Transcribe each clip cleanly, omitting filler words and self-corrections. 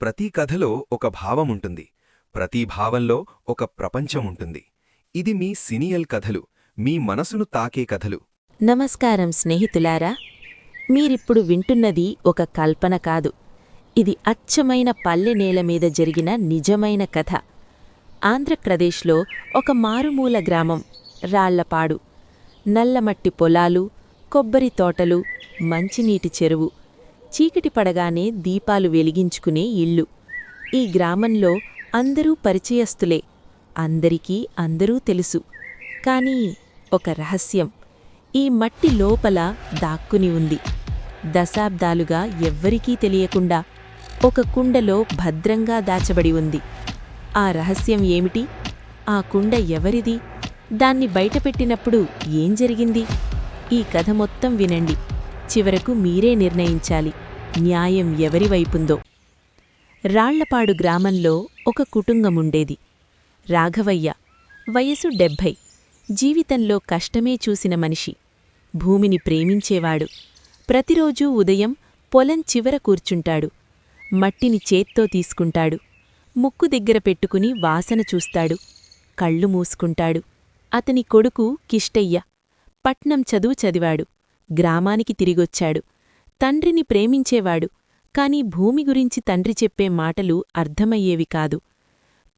ప్రతి కథలో ఒక భావముంటుంది, ప్రతి భావంలో ఒక ప్రపంచముంటుంది. ఇది మీ సినియల్ కథలు, మీ మనసును తాకే కథలు. నమస్కారం స్నేహితులారా, మీరిప్పుడు వింటున్నది ఒక కల్పన కాదు. ఇది అచ్చమైన పల్లె నేలమీద జరిగిన నిజమైన కథ. ఆంధ్రప్రదేశ్లో ఒక మారుమూల గ్రామం రాళ్లపాడు. నల్లమట్టి పొలాలు, కొబ్బరి తోటలు, మంచినీటి చెరువు, చీకటి పడగానే దీపాలు వెలిగించుకునే ఇళ్ళు. ఈ గ్రామంలో అందరూ పరిచయస్తులే, అందరికీ అందరూ తెలుసు. కానీ ఒక రహస్యం ఈ మట్టి లోపల దాక్కుని ఉంది. దశాబ్దాలుగా ఎవ్వరికీ తెలియకుండా ఒక కుండలో భద్రంగా దాచబడి ఉంది. ఆ రహస్యం ఏమిటి? ఆ కుండ ఎవరిది? దాన్ని బయటపెట్టినప్పుడు ఏం జరిగింది? ఈ కథ మొత్తం వినండి. చివరకు మీరే నిర్ణయించాలి న్యాయం ఎవరివైపుందో. రాళ్లపాడు గ్రామంలో ఒక కుటుంబముండేది. రాఘవయ్య, వయసు 70, జీవితంలో కష్టమే చూసిన మనిషి. భూమిని ప్రేమించేవాడు. ప్రతిరోజూ ఉదయం పొలం చివర కూర్చుంటాడు. మట్టిని చేత్తో తీసుకుంటాడు. ముక్కు దగ్గర పెట్టుకుని వాసన చూస్తాడు. కళ్ళు మూసుకుంటాడు. అతని కొడుకు కిష్టయ్య పట్నం చదువు చదివాడు. గ్రామానికి తిరిగొచ్చాడు. తండ్రిని ప్రేమించేవాడు. కాని భూమి గురించి తండ్రి చెప్పే మాటలు అర్థమయ్యేవి కాదు.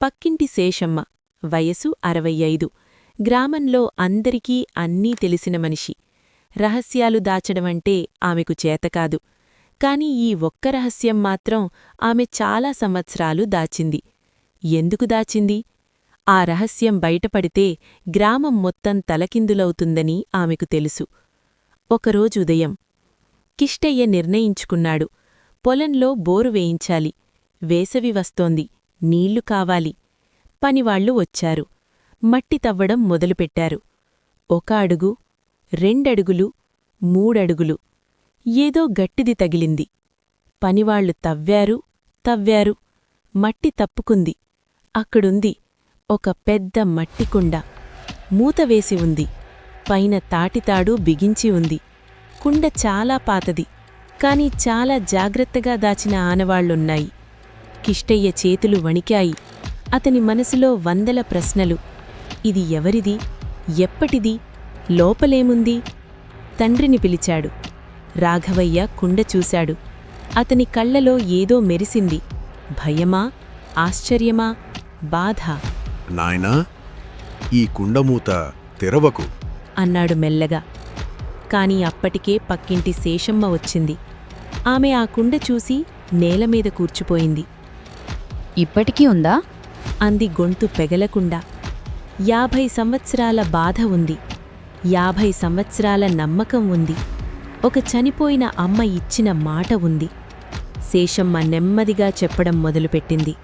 పక్కింటి శేషమ్మ, వయసు 65, గ్రామంలో అందరికీ అన్నీ తెలిసిన మనిషి. రహస్యాలు దాచడమంటే ఆమెకు చేతకాదు. కాని ఈ ఒక్క రహస్యం మాత్రం ఆమె చాలా సంవత్సరాలు దాచింది. ఎందుకు దాచింది? ఆ రహస్యం బయటపడితే గ్రామం మొత్తం తలకిందులవుతుందని ఆమెకు తెలుసు. ఒకరోజు ఉదయం కిష్టయ్య నిర్ణయించుకున్నాడు. పొలంలో బోరు వేయించాలి. వేసవి వస్తోంది, నీళ్లు కావాలి. పనివాళ్లు వచ్చారు. మట్టి తవ్వడం మొదలుపెట్టారు. 1 అడుగు, 2 అడుగులు, 3 అడుగులు. ఏదో గట్టిది తగిలింది. పనివాళ్లు తవ్వారు. మట్టి తప్పుకుంది. అక్కడుంది ఒక పెద్ద మట్టికుండ. మూతవేసి ఉంది. పైన తాటితాడు బిగించి ఉంది. కుండ చాలా పాతది, కాని చాలా జాగ్రత్తగా దాచిన ఆనవాళ్లున్నాయి. కిష్టయ్య చేతులు వణికాయి. అతని మనసులో 100 ప్రశ్నలు. ఇది ఎవరిది? ఎప్పటిది? లోపలేముంది? తండ్రిని పిలిచాడు. రాఘవయ్య కుండ చూశాడు. అతని కళ్లలో ఏదో మెరిసింది. భయమా? ఆశ్చర్యమా? బాధ. నాయనా, ఈ కుండమూత తెరవకు అన్నాడు మెల్లగా. కాని అప్పటికే పక్కింటి శేషమ్మ వచ్చింది. ఆమె ఆ కుండ చూసి నేలమీద కూర్చుపోయింది. ఇప్పటికీ ఉందా? అంది గొంతు పెగలకుండా. 50 సంవత్సరాల బాధ ఉంది. 50 సంవత్సరాల నమ్మకం ఉంది. ఒక చనిపోయిన అమ్మ ఇచ్చిన మాట ఉంది. శేషమ్మ నెమ్మదిగా చెప్పడం మొదలుపెట్టింది.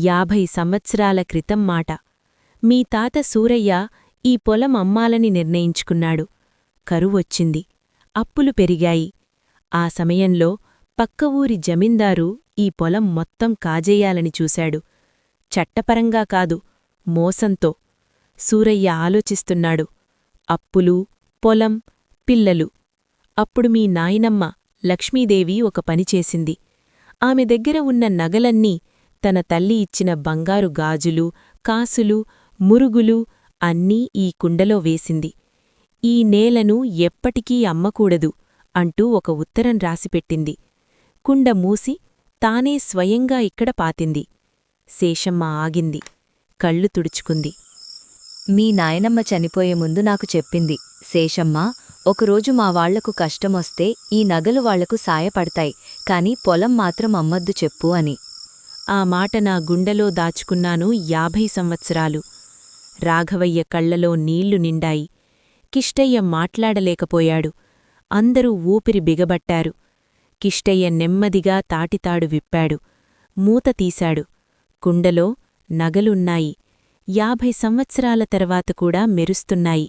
50 సంవత్సరాల క్రితం మాట. మీ తాత సూరయ్య ఈ పొలం అమ్మాలని నిర్ణయించుకున్నాడు. కరువొచ్చింది. అప్పులు పెరిగాయి. ఆ సమయంలో పక్క ఊరి జమీందారు ఈ పొలం మొత్తం కాజేయాలని చూశాడు. చట్టపరంగా కాదు, మోసంతో. సూరయ్య ఆలోచిస్తున్నాడు. అప్పులు, పొలం, పిల్లలు. అప్పుడు మీ నాయనమ్మ లక్ష్మీదేవి ఒక పనిచేసింది. ఆమె దగ్గర ఉన్న నగలన్నీ, తన తల్లి ఇచ్చిన బంగారు గాజులు, కాసులు, మురుగులు అన్నీ ఈ కుండలో వేసింది. ఈ నేలను ఎప్పటికీ అమ్మకూడదు అంటూ ఒక ఉత్తరం రాసిపెట్టింది. కుండ మూసి తానే స్వయంగా ఇక్కడ పాతింది. శేషమ్మ ఆగింది. కళ్ళు తుడుచుకుంది. మీ నాయనమ్మ చనిపోయే ముందు నాకు చెప్పింది, శేషమ్మ, ఒకరోజు మా వాళ్లకు కష్టమొస్తే ఈ నగలు వాళ్లకు సాయపడతాయి, కాని పొలం మాత్రం అమ్మద్దు చెప్పు అని. ఆ మాట నా గుండెలో దాచుకున్నాను 50 సంవత్సరాలు. రాఘవయ్య కళ్లలో నీళ్లు నిండాయి. కిష్టయ్య మాట్లాడలేకపోయాడు. అందరూ ఊపిరి బిగబట్టారు. కిష్టయ్య నెమ్మదిగా తాటితాడు విప్పాడు. మూత తీశాడు. కుండలో నగలున్నాయి. 50 సంవత్సరాల తర్వాత కూడా మెరుస్తున్నాయి.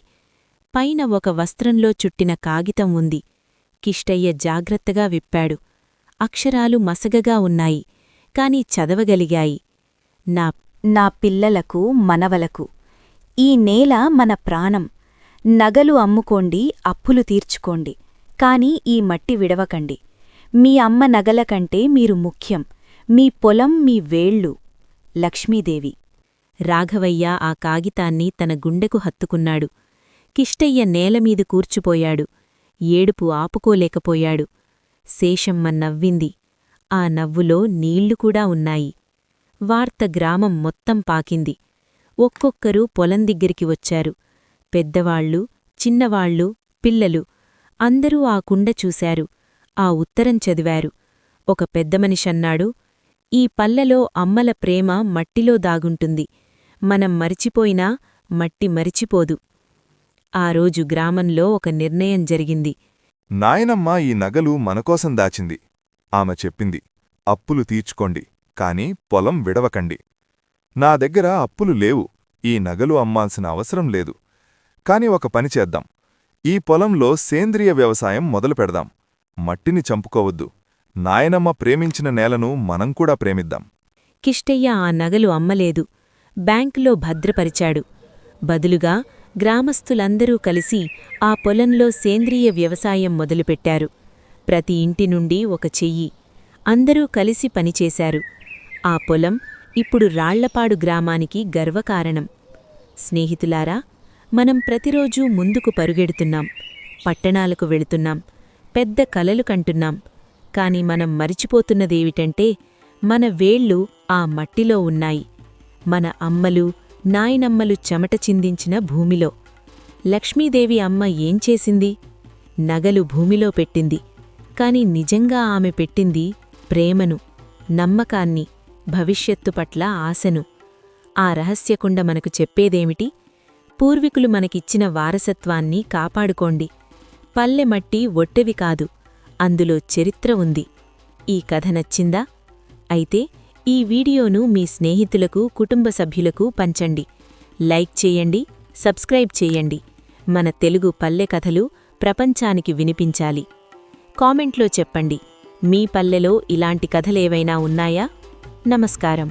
పైన ఒక వస్త్రంలో చుట్టిన కాగితం ఉంది. కిష్టయ్య జాగ్రత్తగా విప్పాడు. అక్షరాలు మసగగా ఉన్నాయి, కాని చదవగలిగాయి. నా పిల్లలకు, మనవలకు ఈ నేల మన ప్రాణం. నగలు అమ్ముకోండి, అప్పులు తీర్చుకోండి, కాని ఈ మట్టి విడవకండి. మీ అమ్మ నగల కంటే మీరు ముఖ్యం. మీ పొలం మీ వేళ్ళు. లక్ష్మీదేవి. రాఘవయ్య ఆ కాగితాన్ని తన గుండెకు హత్తుకున్నాడు. కిష్టయ్య నేలమీద కూర్చుపోయాడు. ఏడుపు ఆపుకోలేకపోయాడు. శేషమ్మ నవ్వింది. ఆ నవ్వులో నీళ్లు కూడా ఉన్నాయి. వార్త గ్రామం మొత్తం పాకింది. ఒక్కొక్కరూ పొలం దగ్గరికి వచ్చారు. పెద్దవాళ్ళు, చిన్నవాళ్ళు, పిల్లలు అందరూ ఆ కుండ చూశారు. ఆ ఉత్తరం చదివారు. ఒక పెద్దమనిషన్నాడు, ఈ పల్లెలో అమ్మల ప్రేమ మట్టిలో దాగుంటుంది. మనం మరిచిపోయినా మట్టి మరిచిపోదు. ఆ రోజు గ్రామంలో ఒక నిర్ణయం జరిగింది. నాయనమ్మ ఈ నగలు మనకోసం దాచింది. ఆమె చెప్పింది, అప్పులు తీర్చుకోండి, కాని పొలం విడవకండి. నా దగ్గర అప్పులు లేవు, ఈ నగలు అమ్మాల్సిన అవసరం లేదు. కాని ఒక పని చేద్దాం. ఈ పొలంలో సేంద్రియ వ్యవసాయం మొదలు పెడదాం. మట్టిని చంపుకోవద్దు. నాయనమ్మ ప్రేమించిన నేలను మనం కూడా ప్రేమిద్దాం. కిష్టయ్య ఆ నగలు అమ్మలేదు. బ్యాంకులో భద్రపరిచాడు. బదులుగా గ్రామస్థులందరూ కలిసి ఆ పొలంలో సేంద్రియ వ్యవసాయం మొదలుపెట్టారు. ప్రతి ఇంటి నుండి ఒక చెయ్యి. అందరూ కలిసి పనిచేశారు. ఆ పొలం ఇప్పుడు రాళ్లపాడు గ్రామానికి గర్వకారణం. స్నేహితులారా, మనం ప్రతిరోజూ ముందుకు పరుగెడుతున్నాం. పట్టణాలకు వెళుతున్నాం. పెద్ద కలలు కంటున్నాం. కాని మనం మరిచిపోతున్నదేమిటంటే మన వేళ్ళు ఆ మట్టిలో ఉన్నాయి. మన అమ్మలు, నాయనమ్మలు చెమట చిందించిన భూమిలో. లక్ష్మీదేవి అమ్మ ఏం చేసింది? నగలు భూమిలో పెట్టింది. కాని నిజంగా ఆమె పెట్టింది ప్రేమను, నమ్మకాన్ని, భవిష్యత్తు పట్ల ఆశను. ఆ రహస్యకుండ మనకు చెప్పేదేమిటి? పూర్వీకులు మనకిచ్చిన వారసత్వాన్ని కాపాడుకోండి. పల్లె మట్టి ఒట్టెవి కాదు, అందులో చరిత్ర ఉంది. ఈ కథ నచ్చిందా? అయితే ఈ వీడియోను మీ స్నేహితులకు, కుటుంబ సభ్యులకు పంచండి. లైక్ చేయండి, సబ్స్క్రైబ్ చేయండి. మన తెలుగు పల్లె కథలు ప్రపంచానికి వినిపించాలి. కామెంట్లో చెప్పండి, మీ పల్లెలో ఇలాంటి కథలేవైనా ఉన్నాయా? నమస్కారం.